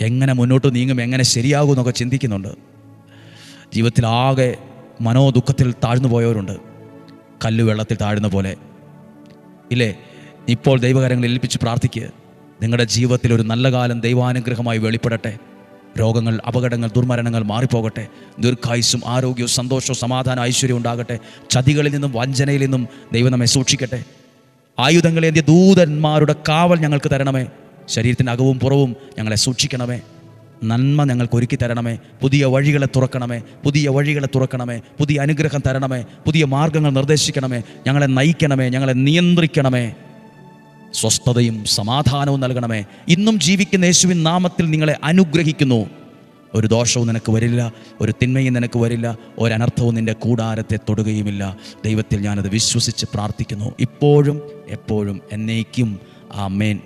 എങ്ങനെ മുന്നോട്ട് നീങ്ങും, എങ്ങനെ ശരിയാകും എന്നൊക്കെ ചിന്തിക്കുന്നുണ്ട്. ജീവിതത്തിലാകെ മനോദുഃഖത്തിൽ താഴ്ന്നു പോയവരുണ്ട്. കല്ല് വെള്ളത്തിൽ താഴ്ന്ന പോലെ ഇല്ലേ? ഇപ്പോൾ ദൈവകരങ്ങളിൽ ഏൽപ്പിച്ച് പ്രാർത്ഥിക്കുക. നിങ്ങളുടെ ജീവിതത്തിൽ ഒരു നല്ല കാലം ദൈവാനുഗ്രഹമായി വെളിപ്പെടട്ടെ. രോഗങ്ങൾ, അപകടങ്ങൾ, ദുർമരണങ്ങൾ മാറിപ്പോകട്ടെ. ദീർഘായുസ്സും ആരോഗ്യവും സന്തോഷവും സമാധാനം ഐശ്വര്യം ഉണ്ടാകട്ടെ. ചതികളിൽ നിന്നും വഞ്ചനയിൽ നിന്നും ദൈവം നമ്മെ സൂക്ഷിക്കട്ടെ. ആയുധങ്ങളേന്തിയ ദൂതന്മാരുടെ കാവൽ ഞങ്ങൾക്ക് തരണമേ. ശരീരത്തിൻ്റെ അകവും പുറവും ഞങ്ങളെ സൂക്ഷിക്കണമേ. നന്മ ഞങ്ങൾക്ക് ഒരുക്കി തരണമേ. പുതിയ വഴികളെ തുറക്കണമേ. പുതിയ വഴികളെ തുറക്കണമേ. പുതിയ അനുഗ്രഹം തരണമേ. പുതിയ മാർഗങ്ങൾ നിർദ്ദേശിക്കണമേ. ഞങ്ങളെ നയിക്കണമേ. ഞങ്ങളെ നിയന്ത്രിക്കണമേ. സ്വസ്ഥതയും സമാധാനവും നൽകണമേ. ഇന്നും ജീവിക്കുന്ന യേശുവിൻ നാമത്തിൽ നിങ്ങളെ അനുഗ്രഹിക്കുന്നു. ഒരു ദോഷവും നിനക്ക് വരില്ല, ഒരു തിന്മയും നിനക്ക് വരില്ല, ഒരനർത്ഥവും നിൻ്റെ കൂടാരത്തെ തൊടുകയുമില്ല. ദൈവത്തിൽ ഞാനത് വിശ്വസിച്ച് പ്രാർത്ഥിക്കുന്നു, ഇപ്പോഴും എപ്പോഴും എന്നേക്കും. ആമേൻ.